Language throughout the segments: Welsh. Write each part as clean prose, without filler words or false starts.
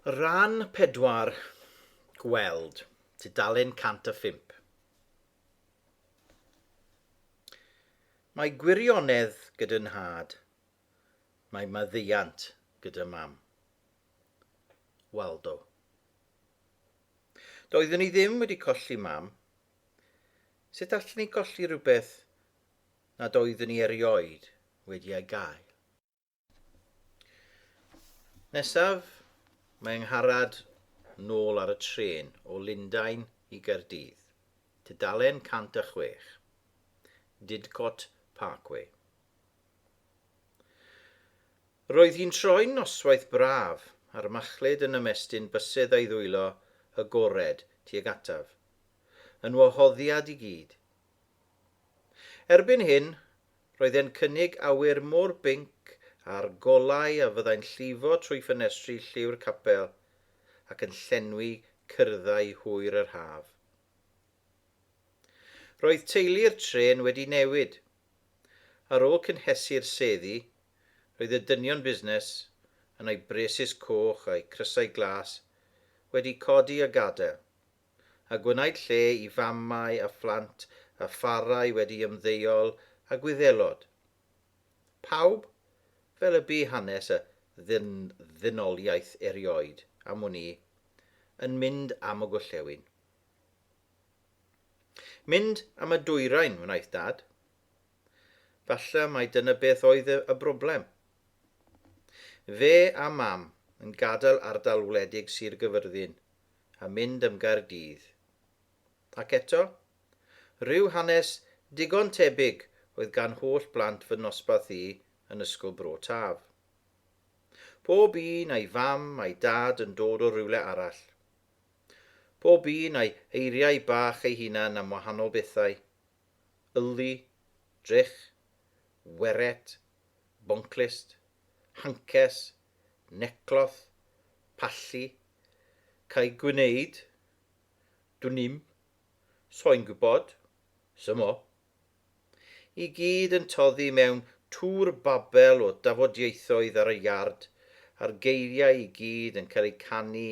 Rhan 4, Gweld, tudalen 105. Mae gwirionedd gyda nhad, mae maddeuant gyda mam. Waldo. Doeddwn i ddim wedi colli mam. Sut allan ni colli rhywbeth nad oeddwn i erioed wedi ei gael? Nesaf, mae ngharad nôl ar y tren o Lundain i Gaerdydd, tudalen 106, Didcot Parkway. Roedd hi'n troi'n noswaith braf a'r machlud yn ymestyn bysedd ei ddwylo agored tuag ataf, yn wahoddiad i gyd. Erbyn hyn, roedd e'n cynnig awyr mor binc a'r golau a fyddai'n llifo trwy ffenestri lliw'r capel ac yn llenwi cyrddau hwyr yr haf. Roedd teulu'r tren wedi newid. Ar ôl cynhesu'r seddi, roedd y dynion busnes yn ei bresus coch a'i crysau glas wedi codi a gadael, a gwneud lle i famau a phlant a pharau wedi ymddeol a gwyddelod. Pawb, fel y bu hanes y ddynoliaeth erioed am hwn i, yn mynd am y gwllewin. Mynd am y dwyrain wnaeth dad. Falle mai dyna beth oedd y broblem. Fe a mam yn gadael ardal wledig Sir Gyfyrddin a mynd am Gaerdydd. Ac eto, rhyw hanes digon tebyg oedd gan holl blant fy nosbarth i yn ysgol Bro Taf. Pob un a'i fam a'i dad yn dod o rywle arall. Pob un a'i eiriau bach ei hunan am wahanol bethau. Yli, drych, weret, bonclist, hances, necloth, pallu, cael gwneud, dwnim, so'n gwybod, symo. I gyd yn toddi mewn tŵr babel o dafodiaethoedd ar y iard, a'r geiriau i gyd yn cael eu canu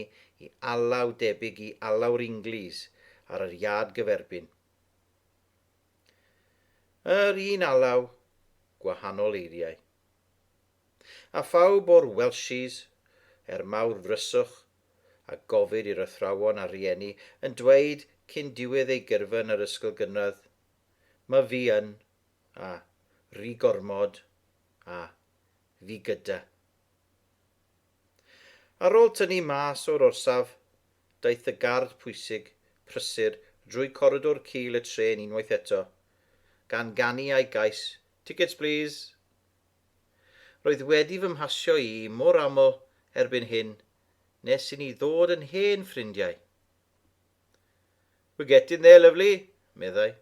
i alaw debyg i alawr Inglis ar yr iard gyferbyn. Yr un alaw, gwahanol eiriau. A phawb o'r Welshies, mawr fryswch a gofid i'r athrawon a rhieni yn dweud cyn diwedd ei gyrfa yn yr ysgol gynradd, mae fi yn, a ri gormod, a fi gyda. Ar ôl tynnu mas o'r orsaf, daeth y gard pwysig, prysur, drwy coridor cul y tren unwaith eto, gan ganu a'i gais, tickets please. Roedd wedi fy mhasio i mor aml erbyn hyn, nes i ni ddod yn hen ffrindiau. We're getting there, lovely, meddai.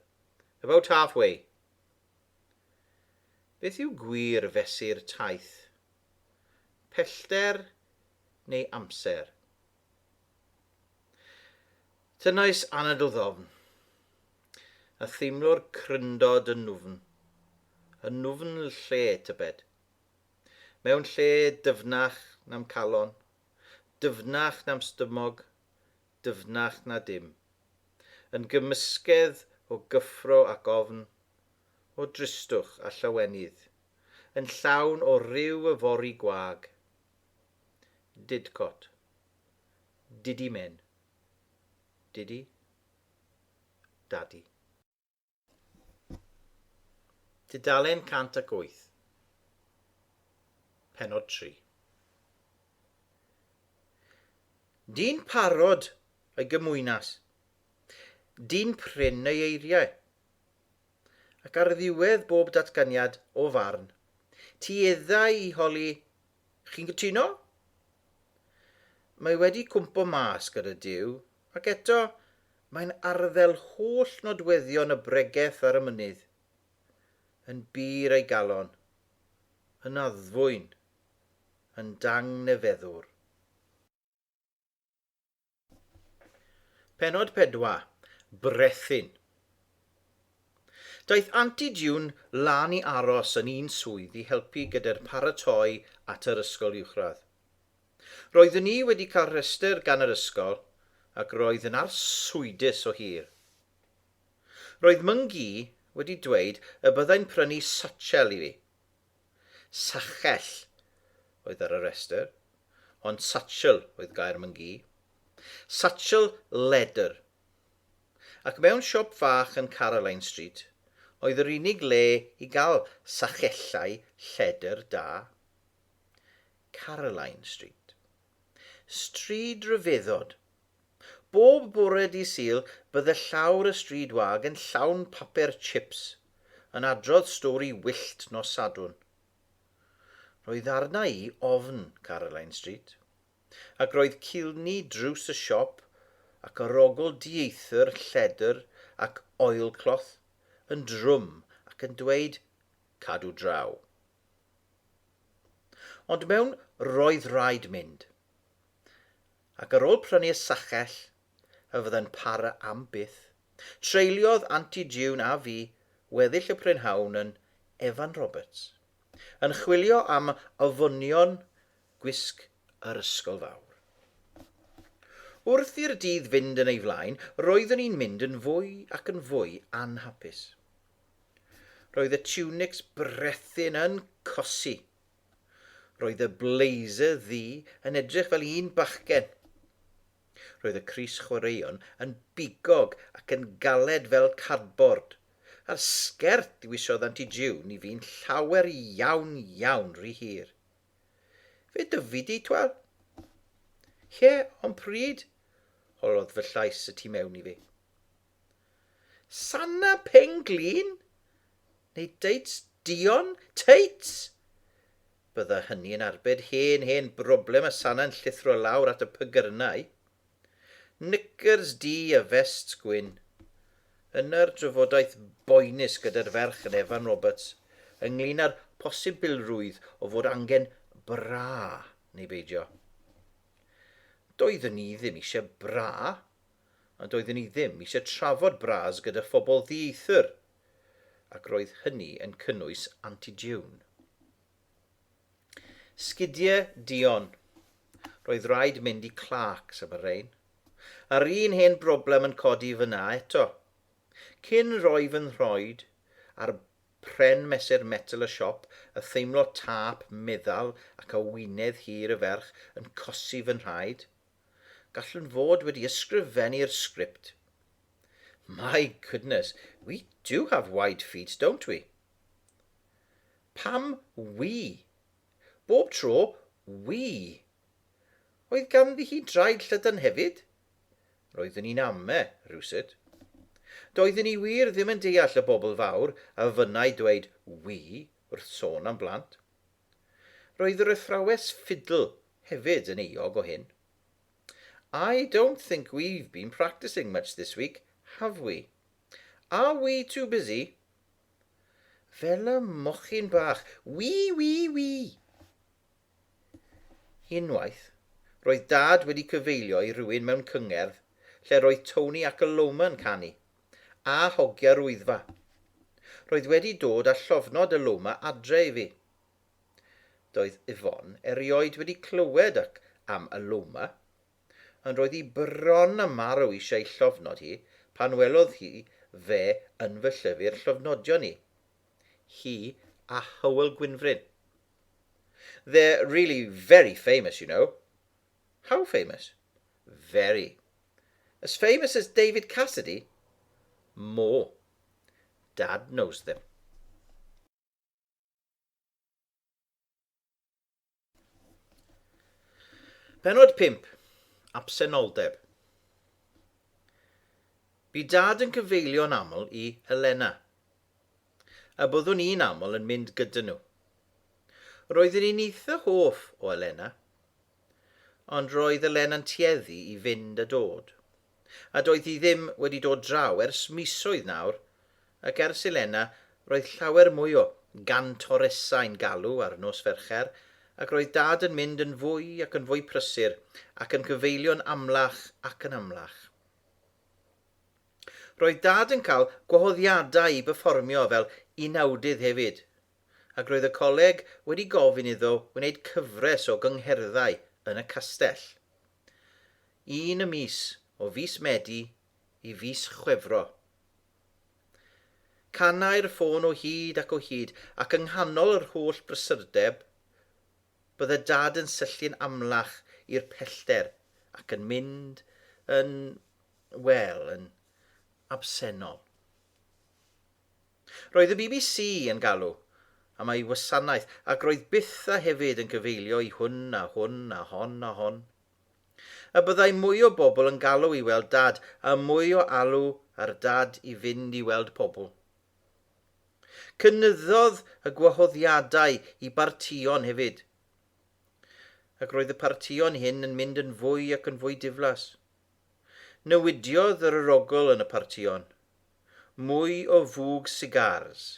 About halfway. Beth yw gwir fesur taith? Pellter neu amser? Tynnais anadl ddofn. A theimlo'r cryndod yn nŵfn. Y nŵfn lle tybed. Mewn lle dyfnach na'm calon, dyfnach na'm stymog, dyfnach na dim. Yn gymysgedd o gyffro ac ofn, o dristwch a llawenydd, yn llawn o ryw y fori gwag. Didcot. Didi men. Didi. Dadi. Tudalen 108. Pennod 3. Dyn parod ei gymwynas. Dyn prin ei eiriau. Ac ar ddiwedd bob datganiad o farn, tueddau i holi, chi'n cytuno? Mae wedi cwmpo mas gyda Duw, ac eto mae'n arddel holl nodweddion y bregaeth ar y mynydd, yn bir ei galon, yn addfwyn, yn dangnefeddwr. Pennod 4. Brethyn. Daeth Aunty June lan i aros yn un swydd i helpu gyda'r paratoi at yr ysgol uwchradd. Roeddwn ni wedi cael rhestr gan yr ysgol ac roedd yn arswydus o hir. Roedd myngi wedi dweud y byddai'n prynu satchel i fi. Sachell oedd ar y rhestr, ond satchel oedd gair myngi. Satchel leder. Ac mewn siop fach yn Caroline Street, oedd yr unig le i gael sachellau lledr da. Caroline Street. Stryd ryfeddod. Bob bore dydd Sul bydde llawr y stryd wag yn llawn papur chips yn adrodd stori wyllt nos Sadwrn. Roedd arna i ofn Caroline Street, ac roedd cilni drws y siop ac arogl dieithr lledr ac oilcloth yn drwm ac yn dweud cadw draw. Ond mewn roedd rhaid mynd, ac ar ôl prynu y sachell y fydda'n para am byth, treuliodd Aunty June a fi weddill y prynhawn yn Evan Roberts, yn chwilio am afonion gwisg yr ysgol fawr. Wrth i'r dydd fynd yn ei flaen, roeddwn ni'n mynd yn fwy ac yn fwy anhapus. Roedd y tunics brethyn yn cosi. Roedd y blazer ddu yn edrych fel un bachgen. Roedd y crys chwaraeon yn bigog ac yn galed fel cardboard, a'r sgert ddiwisiodd Aunty June i fi'n llawer iawn rhy hir. Fe dyfu di, twel? Ie, ond pryd? Holodd fy llais y tu mewn i fi. Sanna Penglin? Neu deits Dion? Teits? Bydda hynny yn arbed hen broblem y Sanna'n llithro lawr at y pygyrnau. Knickers di a vests gwyn. Yna'r drafodaeth boenus gyda'r ferch yn Evan Roberts, ynglyn â'r posibilrwydd o fod angen bra neu beidio. Doeddwn ni ddim eisiau bra, a doeddwn ni ddim eisiau trafod bras gyda phobl ddieithr, ac roedd hynny yn cynnwys Aunty June. Sgidiau Dion. Roedd rhaid mynd i Clarks am y rhain. A'r un hen broblem yn codi fyna eto. Cyn roi fy nhroed ar pren mesur metal y siop, y theimlo tap meddal ac y wynedd hir y ferch yn cosi fy nhraed, gallwn fod wedi ysgrifennu'r sgript. My goodness, we do have wide feet, don't we? Pam we? Bob tro, we. Oedd ganddi hi draed llydan hefyd? Roeddwn ni'n ame, rhywsyd. Doeddwn ni wir ddim yn deall y bobl fawr a fynnau dweud we wrth sôn am blant. Roedd yr athrawes ffidl hefyd yn eog o hyn. I don't think we've been practicing much this week, have we? Are we too busy? Fel y mochyn bach, wee. Unwaith, roedd dad wedi cyfeilio i rywun mewn cyngerdd lle roedd Tony ac Aloma yn canu, a hogiau'r wyddfa. Roedd wedi dod â llofnod Aloma adre i fi. Doedd Yvonne erioed wedi clywed ac am Aloma, ond roedd hi bron a marw eisiau llofnod hi pan welodd hi fe yn fy llyfr llofnodion ni. Hi a Hywel Gwynfryn. They're really very famous, you know. How famous? Very. As famous as David Cassidy? More. Dad knows them. Pennod 5. Absenoldeb. Bu dad yn cyfeilio'n aml i Helena, a byddwn ni'n aml yn mynd gyda nhw. Roeddwn ni'n eitha hoff o Helena, ond roedd Helena'n tueddu i fynd a dod, a doedd hi ddim wedi dod draw ers misoedd nawr, ac ers Helena roedd llawer mwy o gan Torresau'n galw ar nos Fercher, ac roedd dad yn mynd yn fwy ac yn fwy prysur, ac yn cyfeilio'n amlach ac yn amlach. Roedd dad yn cael gwahoddiadau i berfformio fel unawdydd hefyd, ac roedd y coleg wedi gofyn iddo wneud cyfres o gyngherddau yn y castell. Un y mis o fis Medi i fis Chwefro. Cannau'r ffôn o hyd ac o hyd, ac yng nghanol yr holl brysurdeb, bydde dad yn syllu'n amlach i'r pellter ac yn mynd yn absennol. Roedd y BBC yn galw am ei wasanaeth ac roedd byth a hefyd yn cyfeilio i hwn a hwn a hon a hon. A byddai mwy o bobl yn galw i weld dad a mwy o alw ar dad i fynd i weld pobl. Cynyddodd y gwahoddiadau i bartion hefyd. Ac roedd y partion hyn yn mynd yn fwy ac yn fwy diflas. Newidiodd yr arogl yn y partion. Mwy o fwg sigars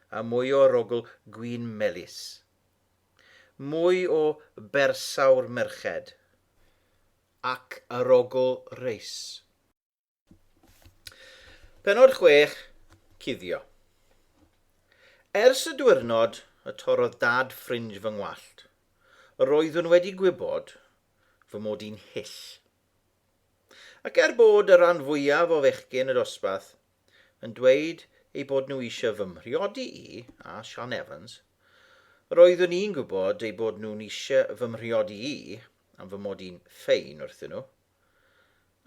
a mwy o arogl gwyn melys. Mwy o bersawr merched ac arogl reis. Pennod 6, cuddio. Ers y diwrnod y torodd dad ffrinj fy ngwallt, roeddwn wedi gwybod fy mod i'n hyll. Ac bod y rhan fwyaf o fechgyn y dosbarth yn dweud ei bod nhw eisiau fy mhriodi i a Sian Evans, roeddwn i'n gwybod ei bod nhw'n eisiau fy mhriodi i am fy mod i'n ffein wrthyn nhw,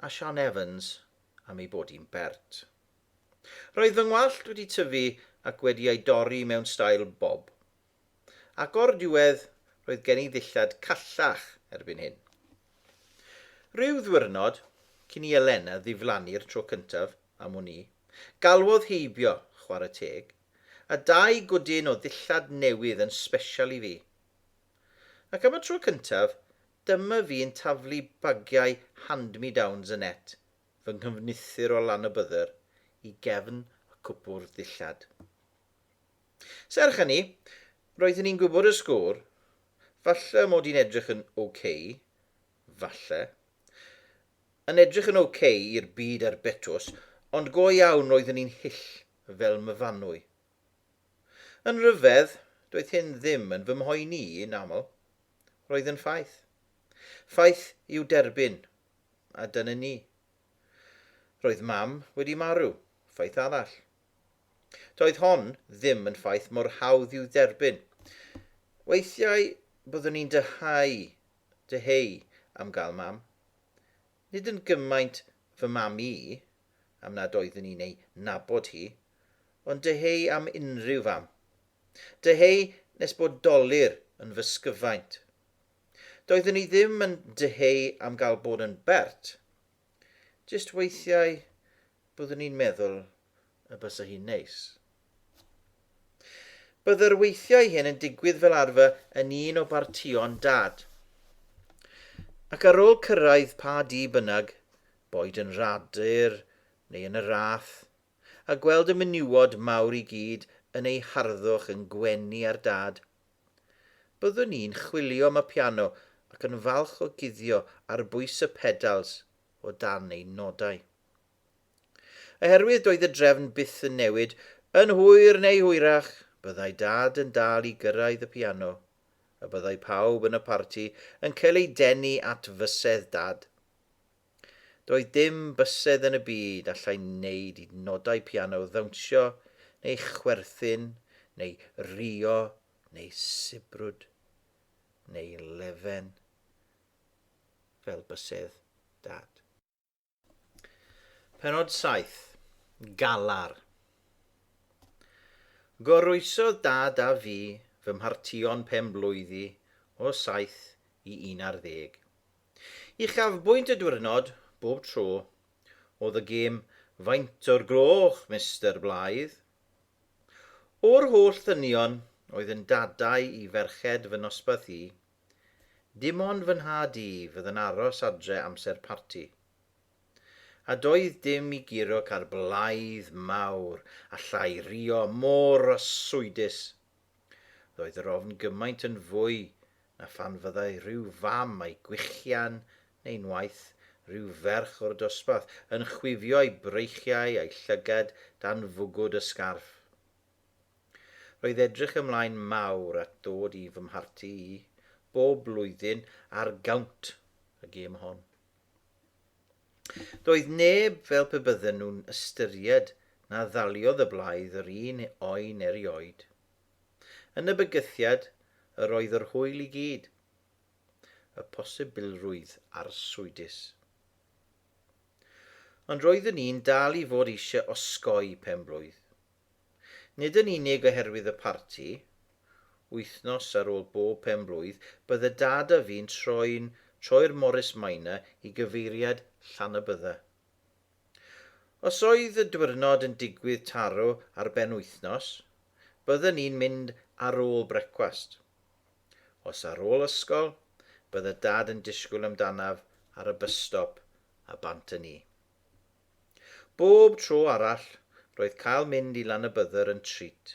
a Sian Evans am ei bod i'n bert. Roedd fy ngwallt wedi tyfu ac wedi ei dorri mewn stael bob. Ac o'r diwedd roedd gen I ddillad callach erbyn hyn. Ryw ddiwrnod, cyn I Elena ddiflannu'r tro cyntaf am hwn I, galwodd heibio, chwarae teg, a 2 gwdyn o ddillad newydd yn sbesial I fi. Ac am y tro cyntaf, dyma fi'n taflu bagiau hand-me-downs y net, fy nghyfnithyr o lan y byddr, I gefn y cwpwr ddillad. Serch hynny, roeddwn i'n gwybod y sgôr, falle mod i'n edrych yn falle, yn edrych yn i'r byd ar betws, ond go iawn roeddwn i'n hyll fel myfanwy. Yn ryfedd, doedd hyn ddim yn fy mhoeni yn aml, roedd yn ffaith. Ffaith i'w derbyn, a dyna ni. Roedd mam wedi marw, ffaith arall. Doedd hon ddim yn ffaith mor hawdd i'w derbyn. Weithiau byddwn ni'n deheu am gael mam. Nid yn gymaint fy mam I, am nad oeddwn i'n ei nabod hi, ond deheu am unrhyw fam. Deheu nes bod dolir yn fy sgyfaint. Doeddwn I ddim yn deheu am gael bod yn bert. Jyst weithiau byddwn i'n meddwl y bysa hi'n neis. Byddai'r weithiau hyn yn digwydd fel arfer yn un o bartion dad. Ac ar ôl cyrraedd pa di bynnag, boed yn radur neu yn y rath, a gweld y menywod mawr I gyd yn ei harddwch yn gwenu ar dad, byddwn i'n chwilio am y piano ac yn falch o guddio ar bwys y pedals o dan ei nodau. Oherwydd doedd y drefn byth yn newid, yn hwyr neu hwyrach, byddai dad yn dal I gyrraedd y piano, a byddai pawb yn y parti yn cael ei denu at fysedd dad. Doedd dim bysedd yn y byd allai wneud I nodau piano ddawnsio, neu chwerthin, neu rio, neu sibrwd, neu lefen, fel bysedd dad. Pennod 7. Galar. Gorwysodd dad a fi fy mhartion penblwyddi o 7 I 11. I chafbwynt y diwrnod, bob tro, oedd y gêm faint o'r gloch, Mr. Blythe. O'r holl ddynion oedd yn dadau I ferched fy nosbarth I, dim ond fy nhad I fydd yn aros adre amser parti. A doedd dim I gyrog ar Blythe mawr a llai rio môr yswydus. Doedd yr ofn gymaint yn fwy na phan fyddai rhyw fam a'i gwichian neu'n waith rhyw ferch o'r dosbarth yn chwifio ei breichiau a'i llygad dan fwgwd y sgarff. Roedd edrych ymlaen mawr at dod I fy mharti I, bob blwyddyn ar gawnt y gêm hon. Doedd neb fel pe bydden nhw'n ystyried na ddaliodd y blaidd yr un oen erioed. Yn y bygythiad, yr oedd yr hwyl i gyd, y posibilrwydd arswydus. Ond roedd yn dal i fod eisiau osgoi penblwydd. Nid yn unig oherwydd y parti, wythnos ar ôl bob penblwydd, bydde dad a fi'n troi'r Morris Minor i gyfeiriad Llanybydda. Os oedd y diwrnod yn digwydd taro ar ben wythnos, bydden ni'n mynd ar ôl brecwast. Os ar ôl ysgol, bydde dad yn disgwyl amdanaf ar y bysstop a bant yn ni. Bob tro arall, roedd cael mynd i Llanybydda yn treat.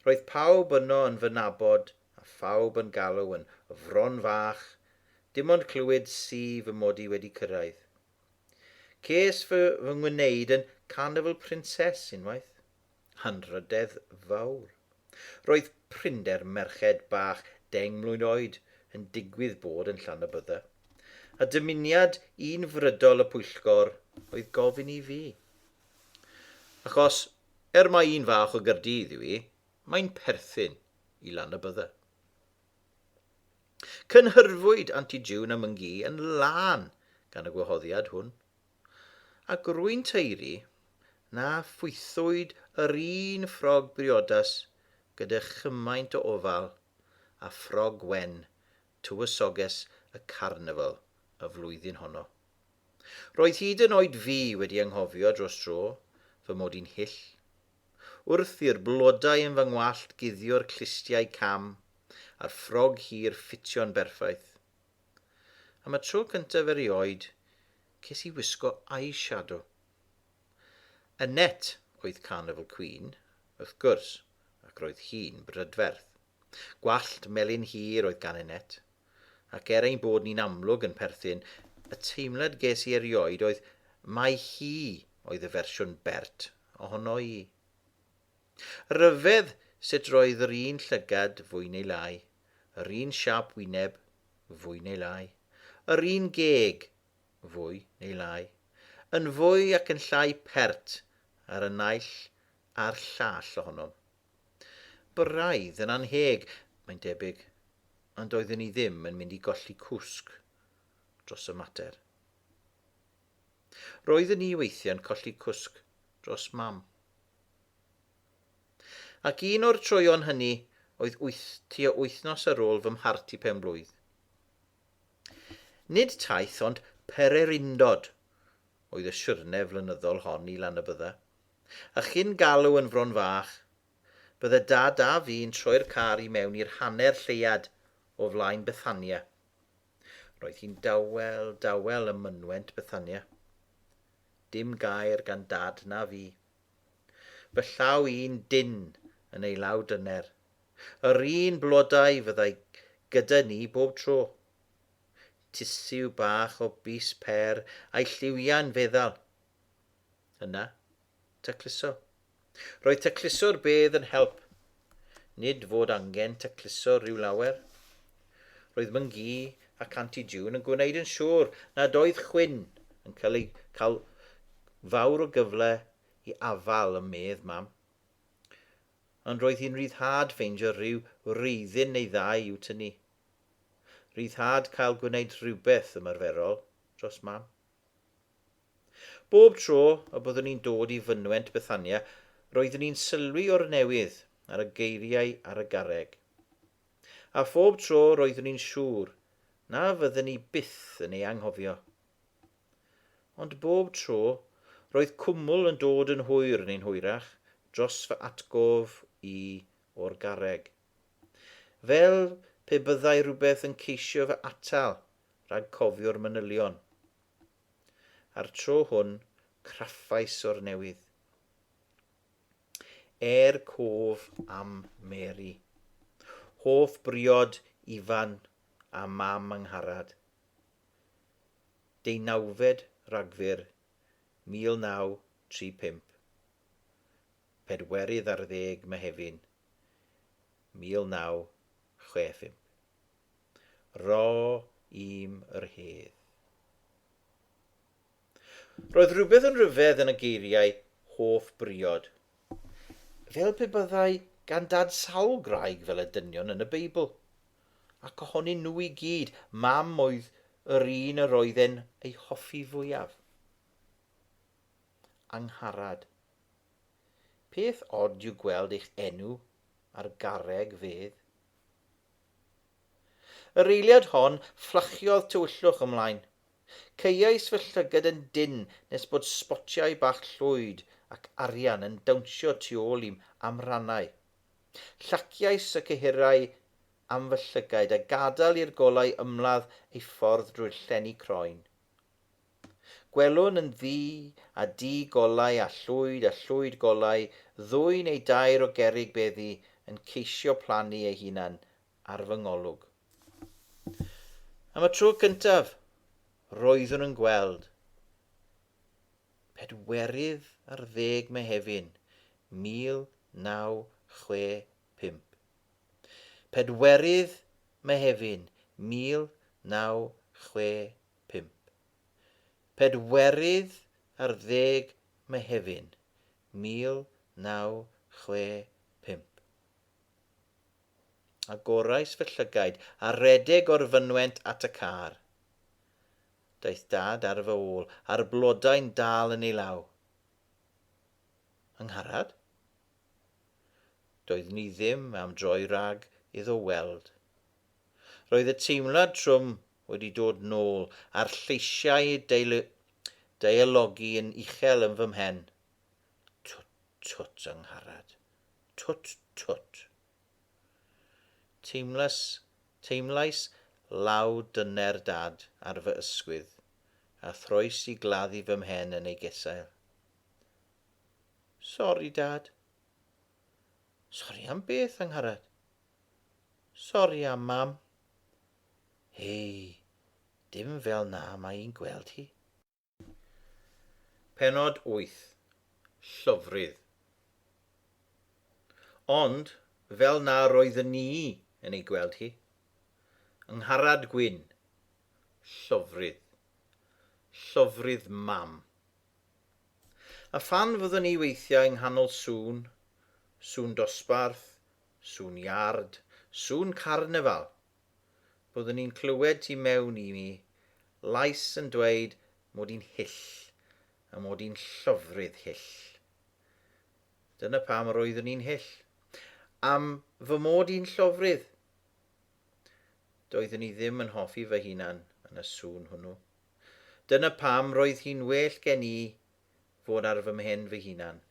Roedd pawb yno yn fy nabod a phawb yn galw yn fron fach, dim ond clywed fy mod i wedi cyrraedd. Ces fy ngwneud yn Carnifal Princes unwaith. Anrhydedd fawr. Roedd prinder merched bach 10 mlwydd oed yn digwydd bod yn Llanybydda. A dymuniad un frydol y pwyllgor oedd gofyn i fi. Achos, mai un fach o Gaerdydd yw i, mae'n perthyn i Llanybydda. Cynhyrfwyd Aunty June a Myngi yn lân gan y gwahoddiad hwn. A grwyn teiri na ffwythwyd yr un ffrog briodas gyda chymaint o ofal a ffrog wen tywysoges y carnifal y flwyddyn honno. Roedd hyd yn oed fi wedi anghofio dros dro fy mod i'n hyll, wrth i'r blodau yn fy ngwallt guddio'r clistiau cam a'r ffrog hir ffitio'n berffaith. Am y tro cyntaf erioed, ces i wisgo eyeshadow. Annette oedd Carnival Queen, wrth gwrs, ac roedd hi'n brydferth. Gwallt melyn hir oedd gan Annette, ac ein bod ni'n amlwg yn perthyn, y teimlad ges i erioed oedd mai hi oedd y fersiwn Bert ohono i. Ryfedd sut roedd yr un llygad fwy neu lai, yr un siap wyneb fwy neu lai, yr un geg fwy neu lai, yn fwy ac yn llai pert ar y naill a'r llall ohonom. Braidd yn anheg, mae'n debyg, ond oeddwn i ddim yn mynd i golli cwsg dros y mater. Roeddwn i weithiau'n colli cwsg dros mam. Ac un o'r troion hynny oedd tua wythnos ar ôl fy mharti penblwydd. Nid taith ond pererindod oedd y siwrne flynyddol hon i Llanybydda. A chyn galw yn fron fach, bydde dad a fi'n troi'r car i mewn i'r hanner lleiad o flaen Bethania. Roedd hi'n dawel ym mynwent Bethania. Dim gair gan dad na fi. Fy llaw un dyn yn ei law dyner. Yr un blodau fyddai gyda ni bob tro. Tisiw bach o bys per a'i lliwiau'n feddal. Yna, tacluso. Roedd tacluso'r bedd yn help. Nid fod angen tacluso rhyw lawer. Roedd Myngi ac Aunty June yn gwneud yn siŵr nad oedd chwyn yn cael fawr o gyfle i afal y medd mam. Ond roedd hi'n ryddhad ffeindio rhyw wreiddyn neu ddau i'w tynnu. Ryddhad cael gwneud rhywbeth ymarferol dros mam. Bob tro y byddwn ni'n dod i fynwent Bethania, roeddwn ni'n sylwi o'r newydd ar y geiriau ar y garreg. A phob tro roeddwn ni'n siŵr na fydden ni byth yn ei anghofio. Ond bob tro roedd cwmwl yn dod yn hwyr neu'n hwyrach dros fy atgof o'r garreg. Fel pe byddai rhywbeth yn ceisio fy atal rhag cofio'r manylion. A'r tro hwn, craffais o'r newydd. Cof am Mary. Hoff briod ifan a mam angharad. 19 Rhagfyr 1935. 14 Mehefin 1965. ro im yr hedd. Roedd rhywbeth yn rhyfedd yn y geiriau hoff briod, fel pe byddai gan dad sawl graig fel y dynion yn y Beibl, ac ohonyn nhw i gyd mam oedd yr un yr oedden ei hoffi fwyaf. Angharad. Peth od yw gweld eich enw ar garreg fedd. Yr eiliad hon fflachiodd tywyllwch ymlaen. Ceiais fy llygad yn dyn nes bod sbotiau bach llwyd ac arian yn dawnsio tu ôl i'm amrannau. Llaciais y cyhyrau am fy llygad a gadael i'r golau ymladd ei ffordd drwy'r llenni croen. Gwelwn yn ddi a di golau a llwyd golau, ddwy neu dair o gerrig beddi yn ceisio plannu ei hunan ar fy ngolwg. Am y tro cyntaf, roeddwn yn gweld. 40 Mehefin 1965. 40 Mehefin 1965. 40 Mehefin 1965. Agorais fy llygaid a redeg o'r fynwent at y car. Daeth dad ar fy ôl, a'r blodau'n dal yn ei law. Angharad? Doedd ni ddim am droi rag iddo weld. Roedd y teimlad trwm wedi dod nôl a'r lleisiau deialogi yn uchel yn fy mhen. Twt, Angharad. Twt. Teimlais law dyner dad ar fy ysgwydd, a throes i gladdu fy mhen yn ei gesail. Sori, dad. Sori am beth, Angharad? Sori am mam. Hei, dim fel na mae i'n gweld hi. Pennod 8. Llofrydd. Ond, fel na roeddwn ni yn ei gweld hi, Angharad gwyn, llofrydd. Llofrydd mam. A phan fyddwn ni weithiau yng nghanol sŵn dosbarth, sŵn iard, sŵn carnefal, byddwn ni'n clywed tu mewn i mi, lais yn dweud mod i'n hyll, a mod i'n llofrydd hyll. Dyna pam roeddwn ni'n hyll. Am fy mod i'n llofrydd. Doeddwn i ddim yn hoffi fy hunan yn y sŵn hwnnw. Dyna pam roedd hi'n well gen i fod ar fy mhen fy hunan.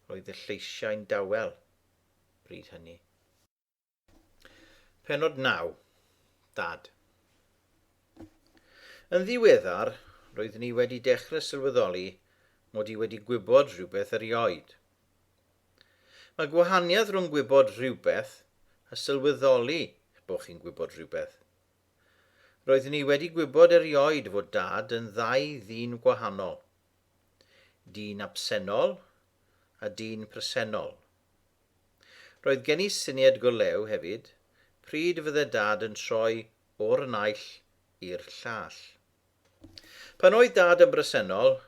Roedd y lleisiau'n dawel bryd hynny. Pennod 9. Dad. Yn ddiweddar, roeddwn i wedi dechrau sylweddoli mod i wedi gwybod rhywbeth erioed. Mae gwahaniaeth rhwng gwybod rhywbeth a sylweddoli bod chi'n gwybod rhywbeth. Roeddwn i wedi gwybod erioed fod dad yn ddau ddyn gwahanol. Dyn absennol a dyn presennol. Roedd gen i syniad go lew hefyd, pryd fydde dad yn troi o'r naill i'r llall. Pan oedd dad yn bresennol,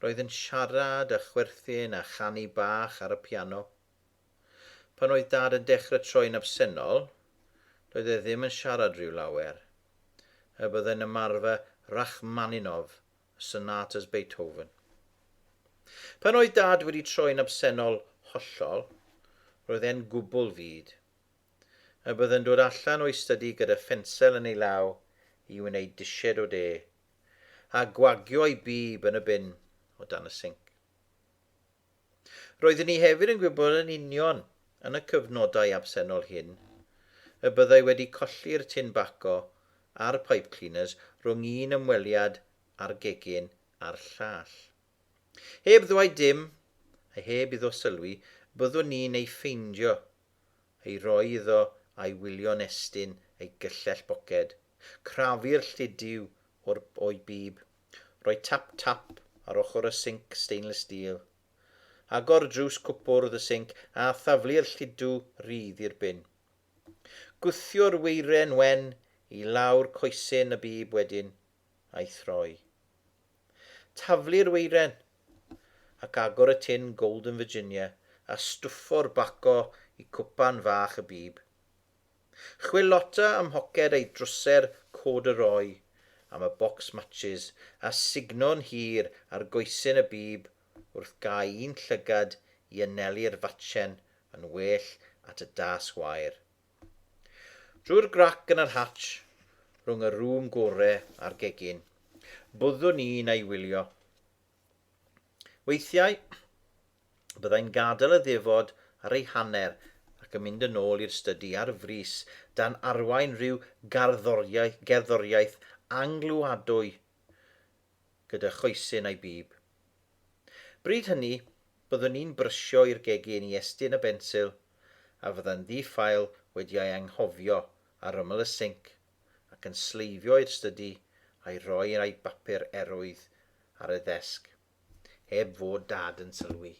roedd yn siarad a chwerthin a chanu bach ar y piano. Pan oedd dad yn dechrau troi'n absennol, doedd e ddim yn siarad rhyw lawer, a byddai'n ymarfer Rachmaninoff, sonatas Beethoven. Pan oedd dad wedi troi'n absennol hollol, roedd e'n gwbl fyd, a byddai'n dod allan o'i stydi gyda phensel yn ei law i wneud disied o de, a gwagio ei bib yn y bin o dan y sinc. Roeddwn i hefyd yn gwybod yn union yn y cyfnodau absennol hyn, y byddai wedi colli'r tin baco a'r pipe cleaners rhwng un ymweliad a'r gegin a'r llall. Heb ddweud dim, a heb iddo sylwi, byddwn ni'n ei ffeindio, ei roi iddo a'i wylio nestyn ei gyllell boced, crafu'r lludiw o'i bib, rhoi tap-tap ar ochr y sinc stainless steel, agor drws cwpwrdd y sinc a thaflu'r lludw rydd i'r bin. Gwthio'r weiren wen I lawr coesyn y bib wedyn a'i throi. Taflu'r weiren ac agor y tin Golden Virginia a stwffo'r baco I cwpan fach y bib. Chwilota am hoced ei drwser cod y roi am y bocs matches a signo'n hir ar goesyn y bib wrth gael un llygad I anelu'r fatchen yn well at y das wair. Drwy'r grac yn yr hatch, rhwng y rŵm gorau a'r gegin, byddwn i'n ei wylio. Weithiau, byddai'n gadael y ddifod ar ei hanner ac yn mynd yn ôl i'r stydi ar frys dan arwain rhyw gerddoriaeth anglwadwy gyda choesyn ei bib. Bryd hynny, byddwn i'n brysio i'r gegin I estyn y bensil a fydda'n ddiffael wedi ei anghofio ar ymyl y sinc ac yn sleifio i'r stydi a'i roi ei bapur erwydd ar y ddesg, heb fod dad yn sylwi.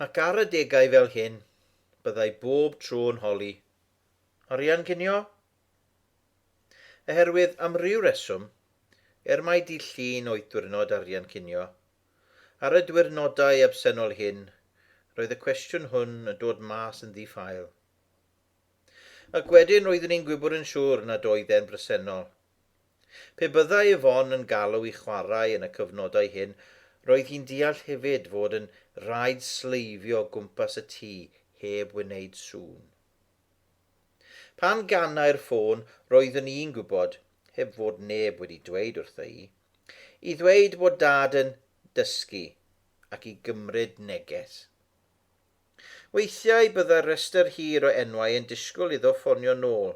Ac ar y degau fel hyn, byddai bob tro'n holi. Arian cinio? Oherwydd am ryw reswm, mai dydd Llun oedd diwrnod arian cinio, ar y diwrnodau absennol hyn, roedd y cwestiwn hwn yn dod mas yn ddiffael. Ac wedyn roeddwn i'n gwybod yn siŵr nad oedd e'n bresennol. Pe byddai Yvonne yn galw I chwarae yn y cyfnodau hyn, roedd hi'n deall hefyd fod yn rhaid sleifio gwmpas y tŷ heb wneud sŵn. Pan gannau'r ffôn roeddwn i'n gwybod, heb fod neb wedi dweud wrtho I ddweud bod dad yn dysgu ac I gymryd neges. Weithiau byddai'r restr hir o enwau yn disgwyl iddo ffonio nôl.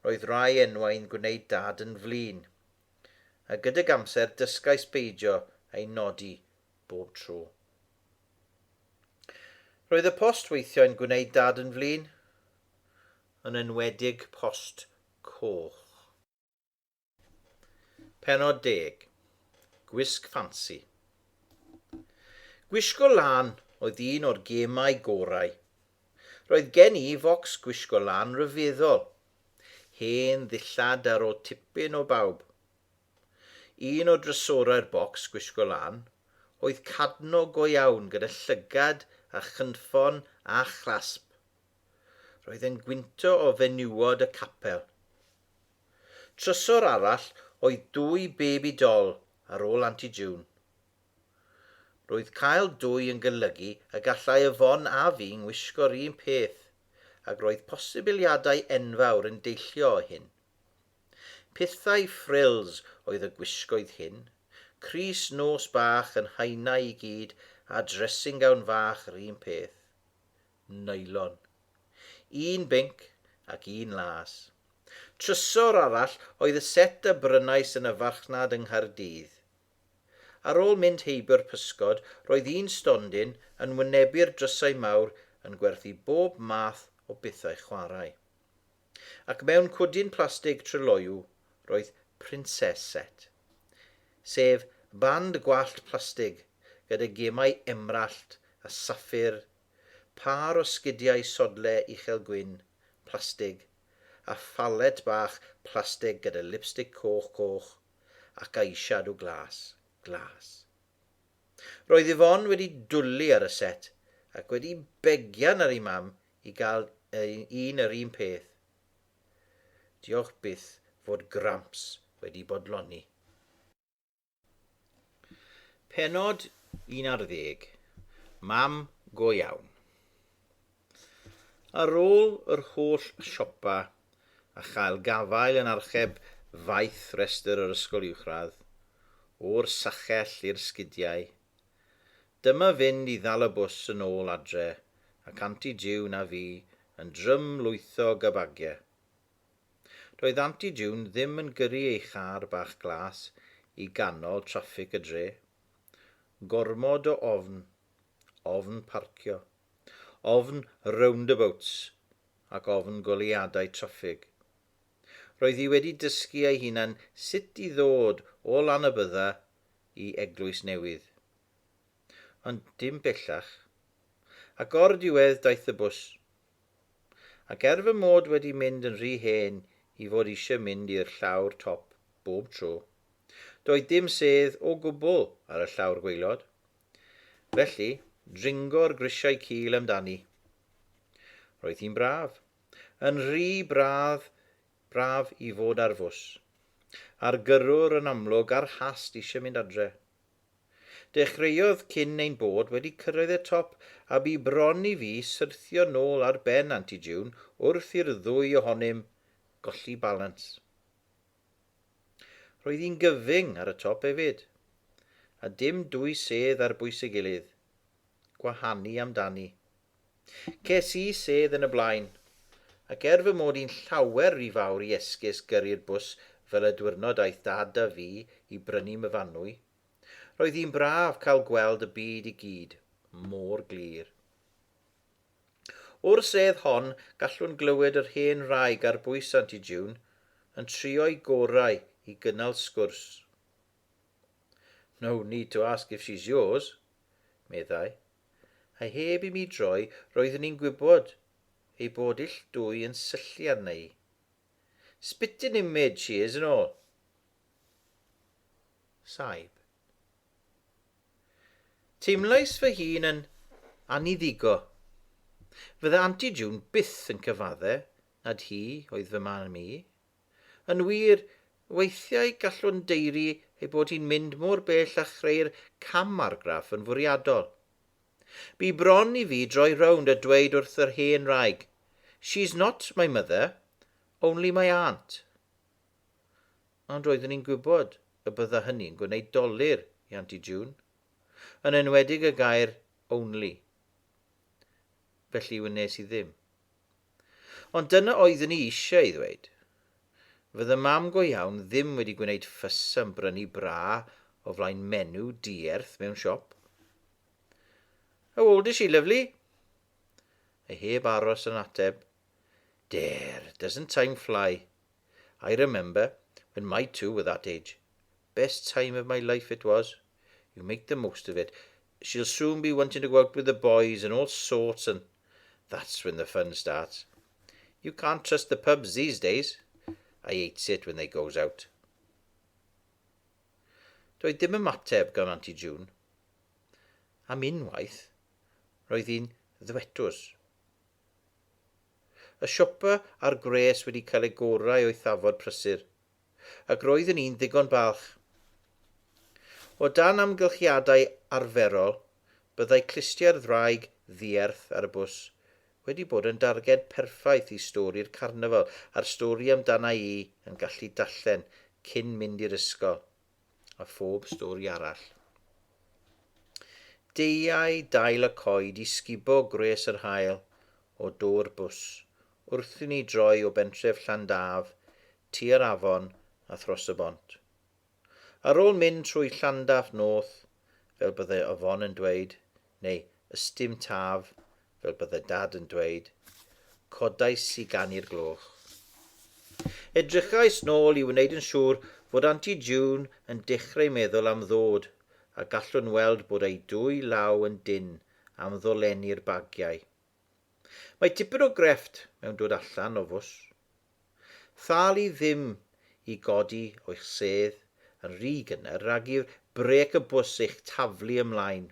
Roedd rai enwau'n gwneud dad yn flin, a gydag amser dysgais beidio ei nodi bob tro. Roedd y post weithiau'n gwneud dad yn flin, yn enwedig post coch. Pennod 10. Gwisg ffansi. Gwisgo lan oedd un o'r gemau gorau. Roedd gen I focs gwisgo lan ryfeddol, hen ddillad ar o tipyn o bawb. Un o drysorau'r bocs gwisgo lan oedd cadno go iawn gyda llygad a chynffon a chlasp. Roedd e'n gwynto o fenywod y capel. Trysor arall oedd 2 baby doll ar ôl Aunty June. Roedd cael 2 yn golygu y gallai Yvonne a fi'n wisgo'r un peth, ac roedd posibiliadau enfawr yn deillio o hyn. Pithau frills oedd y gwisgoedd hyn, crys nos bach yn haenau I gyd a dressing gown fach yr un peth. Nylon. Un binc ac un las. Trysor arall oedd y set y brynais yn y farchnad yng Nghaerdydd. Ar ôl mynd heibio'r pysgod, roedd un stondin yn wynebu'r drysau mawr yn gwerthu bob math o bethau chwarae. Ac mewn cwdyn plastig tryloiw, roedd Princess set, sef band gwallt plastig gyda gemau emrallt a saffir, par o sgidiau sodle uchel-gwyn, plastig, a phalet bach plastig gyda lipstick coch ac eyeshadow glas. Roedd Yvonne wedi dwlu ar y set ac wedi begian ar ei mam I gael un yr un peth. Diolch byth fod gramps wedi bodloni. Pennod 11. Mam go iawn. Ar ôl yr holl siopa a chael gafael yn archeb faith restr yr ysgol uwchradd, o'r sachell i'r sgidiau, dyma fynd I ddal y bws yn ôl adre, ac Aunty June a fi yn drymlwytho gabagiau. Roedd Aunty June ddim yn gyrru ei char bach glas I ganol traffig y dre. Gormod o ofn parcio, ofn roundabouts ac ofn goleuadau traffig. Roedd hi wedi dysgu ei hunan sut I ddod o lan y bydda I eglwys newydd. Ond dim bellach. Ac o'r diwedd daeth y bws, ac fy mod wedi mynd yn rhy hen I fod eisiau mynd i'r llawr top bob tro. Doedd dim sedd o gwbl ar y llawr gwaelod. Felly, dringo'r grisiau cil amdani. Roedd hi'n braf, yn rhy braf I fod ar fws. A'r gyrrwr yn amlwg ar hast eisiau mynd adre. Dechreuodd cyn ein bod wedi cyrraedd y top a bu bron I fi syrthio nôl ar ben Aunty June wrth i'r ddwy ohonym golli balans. Roedd hi'n gyfyng ar y top hefyd, a dim dwy sedd ar bwys y gilydd, gwahanu amdani. Ces I sedd yn y blaen, ac fy mod i'n llawer rhy fawr I esgus gyrru'r bws fel y diwrnod aeth dad a fi I brynu myfanwy. Roedd hi'n braf cael gweld y byd I gyd, mor glir. O'r sedd hon gallwn glywed yr hen wraig ar bwys Aunty June yn trio'i gorau I gynnal sgwrs. No need to ask if she's yours, meddai, a heb I mi droi roeddwn i'n gwybod ei bod ill dwy yn syllu arna I. Spitting image she is and all. Saib. Teimlais fy hun yn aniddigo. Fydde Aunty June byth yn cyfaddau, nad hi oedd fy mam mi. Yn wir, weithiau gallwn deiri ei bod hi'n mynd mor bell a chreu'r camargraff yn fwriadol. Bu bron I fi droi rownd a dweud wrth yr hen wraig, She's not my mother, only my aunt. Ond roeddwn i'n gwybod y bydda hynny'n gwneud dolir I Aunty June, yn enwedig y gair only. Felly wnes I ddim. Ond dyna oeddwn I eisiau I ddweud. Fydde mam go iawn ddim wedi gwneud ffys am brynu bra o flaen menw dierth mewn siop. How old is she, lovely? A heb aros yn ateb. There, doesn't time fly? I remember when my two were that age. Best time of my life it was. You make the most of it. She'll soon be wanting to go out with the boys and all sorts, and that's when the fun starts. You can't trust the pubs these days. I hates it when they goes out. Doedd dim ymateb gan Aunty June. Am unwaith, roedd hi'n ddwetws. Y siopa a'r gres wedi cael ei gorau o'i thafod prysur, ac roedd yn un ddigon balch. O dan amgylchiadau arferol, byddai clustiau'r ddraig ddierth ar y bws wedi bod yn darged perffaith I stori'r carnafal a'r stori amdana I yn gallu darllen cyn mynd i'r ysgol, a phob stori arall. Deiau dail y coed I sgubo gres yr hael o dôr bws, wrth I ni droi o bentref Llandaf, tua'r afon a thros y bont. Ar ôl mynd trwy Llandaff North, fel byddai Afon yn dweud, neu ystym taf, fel byddai dad yn dweud, codais I gan i'r gloch. Edrychais nôl I wneud yn siŵr fod Aunty June yn dechrau meddwl am ddod, a gallwn weld bod ei dwy law yn dyn am ddolenni'r bagiau. Mae tipyn o grefft mewn dod allan o fws. Thal I ddim I godi o'ch sedd yn rhy gynnar rhag i'r brec y bws eich taflu ymlaen.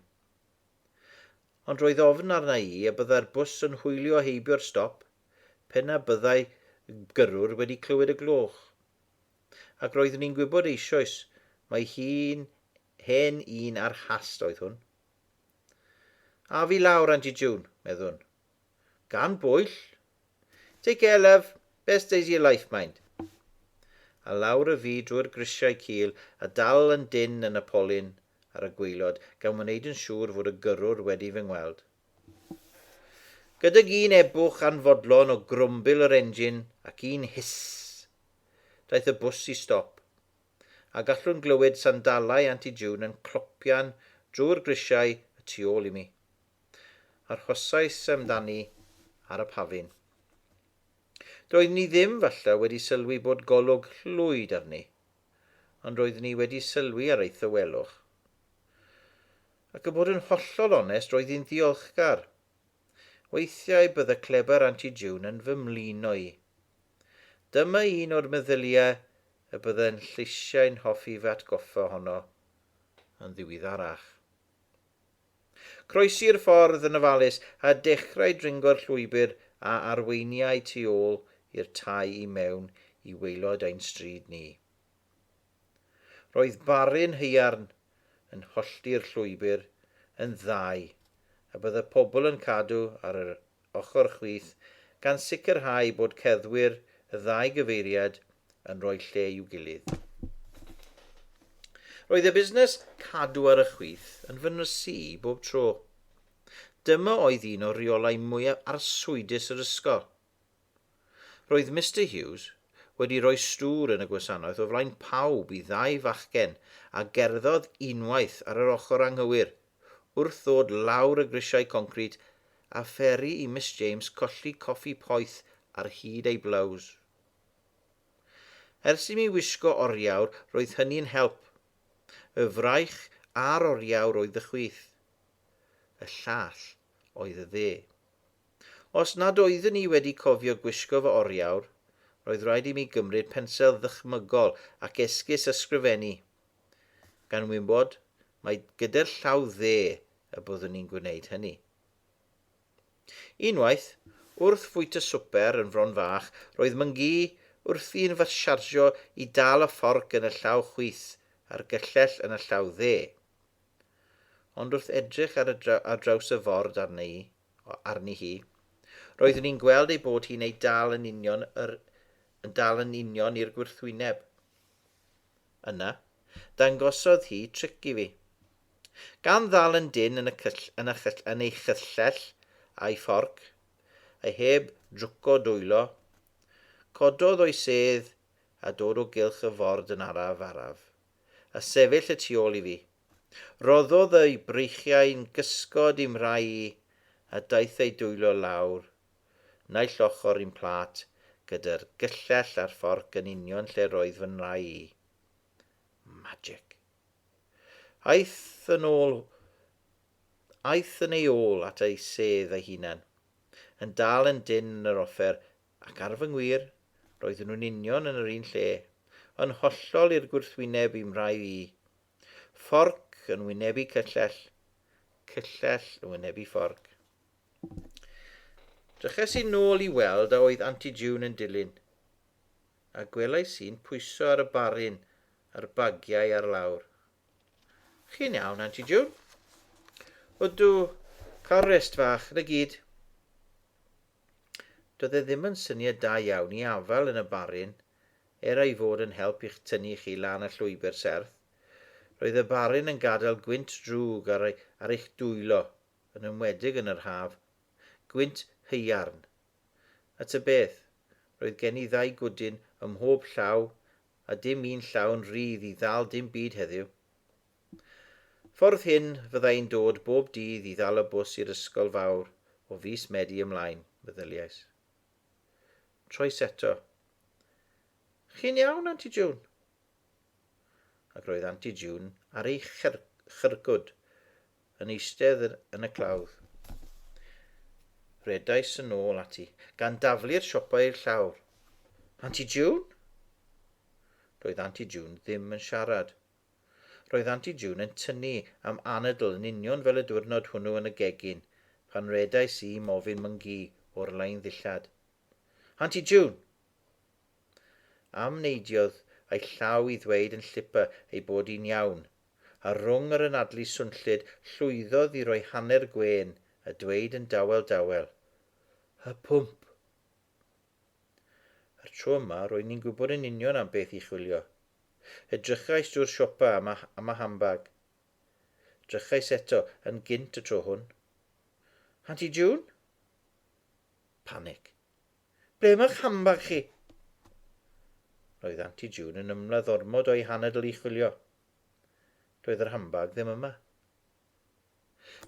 Ond roedd ofn arna I a byddai'r bws yn hwylio heibio'r stop, pen a byddai gyrrwr wedi clywed y gloch. Ac roeddwn i'n gwybod eisoes, mae hi'n hen un ar hast oedd hwn. A fi lawr, Aunty June, meddwn. Gan bwyll. Take care, love. Best days of your life, mind. A lawr y fi drwy'r grisiau cil a dal yn dyn yn y polyn ar y gwaelod gan wneud yn siŵr fod y gyrrwr wedi fy ngweld. Gydag un ebwch anfodlon o grwmbil yr engine ac un hiss, daeth y bws I stop, a gallwn glywed sandalau Aunty June yn clopian drwy'r grisiau y tu ôl I mi. Arhosais amdani ar y pafin. Doeddwn I ddim falle wedi sylwi bod golwg llwyd arni, ond roeddwn I wedi sylwi ar ei thywelwch. Ac y bod yn hollol onest roedd hi'n ddiolchgar. Weithiau bydd y cleber Aunty June yn fy mlino i. Dyma un o'r meddyliau y byddai'n lleisiau'n hoffi fy atgoffa honno yn ddiweddarach. Croesi'r ffordd yn ofalus a dechrau dringo'r llwybr a arweiniau tu ôl i'r tai i mewn i waelod ein stryd ni. Roedd baryn haearn yn hollti'r llwybr yn ddau, a bydd y pobl yn cadw ar yr ochr chwith gan sicrhau bod ceddwyr y ddau gyfeiriad yn rhoi lle i'w gilydd. Roedd y busnes cadw ar y chwith yn fy nysu bob tro. Dyma oedd un o reolau mwyaf arswydus yr ysgol. Roedd Mr Hughes wedi rhoi stŵr yn y gwasanaeth o flaen pawb i ddau fachgen a gerddodd unwaith ar yr ochr anghywir, wrth ddod lawr y grisiau concrit a pheri i Miss James colli coffi poeth ar hyd ei blows. Ers i mi wisgo oriawr, roedd hynny'n help. Y fraich a'r oriawr oedd y chwith. Y llall oedd y dde. Os nad oeddwn ni wedi cofio gwisgo fy oriawr, roedd rhaid i mi gymryd pensel ddychmygol ac esgus ysgrifennu. Gan wybod, mae gyda'r llaw dde y byddwn ni'n gwneud hynny. Unwaith, wrth fwyt y swper yn fron fach, roedd myngu wrthi'n fy siarsio i dal y fforc yn y llaw chwith a'r gyllell yn y llaw dde. Ond wrth edrych ar draws y ford arni hi, roeddwn ni'n gweld ei bod hi'n ei dal yn union i'r gwrthwyneb. Yna, dangosodd hi tric i fi. Gan ddal yn dyn yn ei chyllell a'i fforc, a heb drwco dwylo, cododd o'i sedd a dod o gylch y ford yn araf, a sefyll y tu ôl i fi. Roddodd ei breichiau'n gysgod i'm rai i, a daeth ei dwylo lawr, naill ochr i'n plat, gyda'r gyllell a'r fforc yn union lle roedd fy nrai i. Magic. Aeth yn ei ôl at ei sedd ei hunan, yn dal yn dyn yn yr offer, ac ar fy ngwir, roedden nhw'n union yn yr un lle, yn hollol i'r gwrthwyneb i'm rai i. Fforc yn wynebu cyllell, cyllell yn wynebu fforc. Dryches i nôl i weld a oedd Aunty June yn dilyn, a gwelais i'n pwyso ar y baryn a'r bagiau ar lawr. Chi'n iawn, Aunty June? Ydw, cael rest fach, yn y gyd. Doedd e ddim yn syniad da iawn i afal yn y baryn, ei fod yn help i'ch tynnu chi lan y llwybr serth. Roedd y baryn yn gadael gwynt drwg ar eich dwylo, yn ymwedig yn yr haf, gwynt haearn. At y beth, roedd gen I ddau gwdyn ym mhob llaw, a dim un llawn rydd i ddal dim byd heddiw. Ffordd hyn fyddai'n dod bob dydd i ddal y bws i'r ysgol fawr o fis Medi ymlaen, meddyliais. Troes eto. Chi'n iawn, Aunty June? Ac roedd Aunty June ar ei chyrgwd yn eistedd yn y clawdd. Redais yn ôl ati, gan daflu'r siopa i'r llawr. Aunty June? Roedd Aunty June ddim yn siarad. Roedd Aunty June yn tynnu am anadl yn union fel y diwrnod hwnnw yn y gegin, pan redais I mofyn myngu o'r lain ddillad. Aunty June! Am neidiodd a'i llaw I ddweud yn llipa ei bod hi'n iawn, a rwng yr anadlu swnllyd llwyddodd I roi hanner gwên a dweud yn dawel. Y pwmp. Yr tro yma roedd ni'n gwybod yn union am beth I chwilio. Edrychais drwy'r siopa am y hambag. Edrychais eto yn gynt y tro hwn. Aunty June? Panic. Ble mae'ch hambag chi? Roedd Aunty June yn ymladd ormod o'i hanadl I chwilio. Doedd yr hambag ddim yma.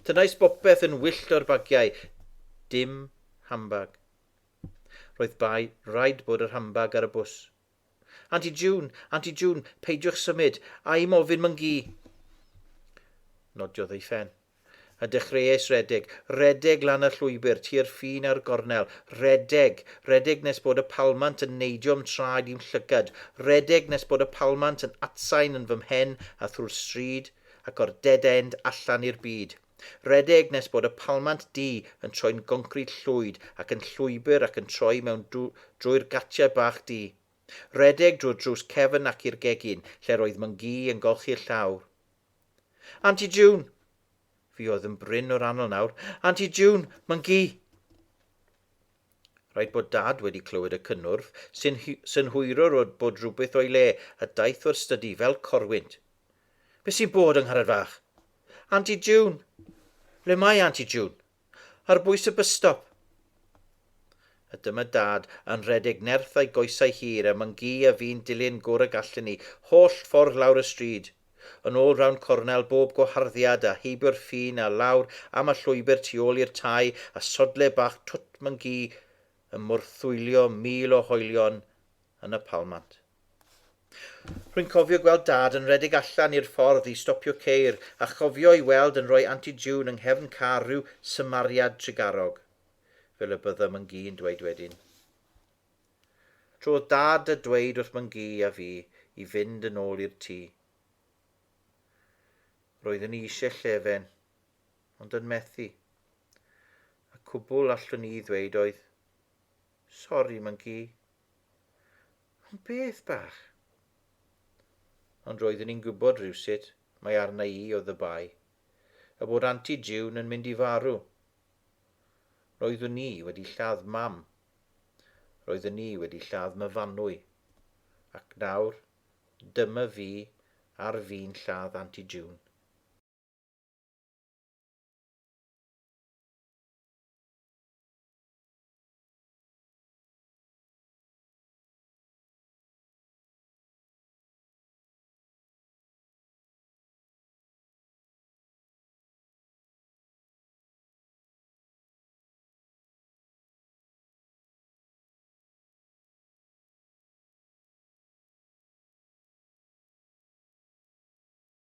Tynnais bopeth yn wyllt o'r bagiau. Dim hambag. Roedd rhaid bod yr hambag ar y bws. Aunty June, peidiwch symud, a I mofyn myngu. Nodiodd ei ffen. A dechreuais redeg, redeg lan y llwybr, tir ffin ar gornel, redeg nes bod y palmant yn neidiom traed i'w llygad, redeg nes bod y palmant yn atsain yn fy mhen a thrwy'r stryd, ac o'r dead end allan i'r byd. Redeg nes bod y palmant di yn troi'n goncrit llwyd ac yn llwybr ac yn troi mewn drwy'r gatiau bach di. Redeg drwy'r drws cefn ac i'r gegin, lle roedd myngu yn golchi'r llawr. Auntie June! Fi oedd yn bryn o'r anol nawr. Auntie June, myngu! Rhaid bod dad wedi clywed y cynnwrf, sy'n hwyrwr bod rhywbeth o'i le a daeth o'r stydi fel corwynt. Be sy'n bod yng Ngharad Fach? Auntie June! Le mae Auntie June? Ar bwys y bystop. A dyma dad yn redeg nerth a'i goesau hir a myngu a fi'n dilyn gwr y gallen ni, holl ffordd lawr y stryd. Yn ôl rawn cornel bob gwaharddiad a heibio'r ffin a lawr am y llwybr tu ôl i'r tai a sodle bach twt myngu yn mwrthwylio 1000 o hoelion yn y palmant. Rwy'n cofio gweld dad yn redeg allan i'r ffordd i stopio ceir a chofio i weld yn rhoi Auntie June yng nghefn car rhyw symariad trigarog, fel y bydda myngu yn dweud wedyn. Trodd dad a dweud wrth myngu a fi i fynd yn ôl i'r tŷ. Roeddwn ni eisiau llefen, ond yn methu. Y cwbl allwn ni ddweud oedd, sori myngu. Ond beth bach? Ond roeddwn ni'n gwybod rhywsut mae arna i oedd y bai, a bod Auntie June yn mynd i farw. Roeddwn ni wedi lladd mam. Roeddwn ni wedi lladd myfanwy. Ac nawr, dyma fi ar fi'n lladd Auntie June.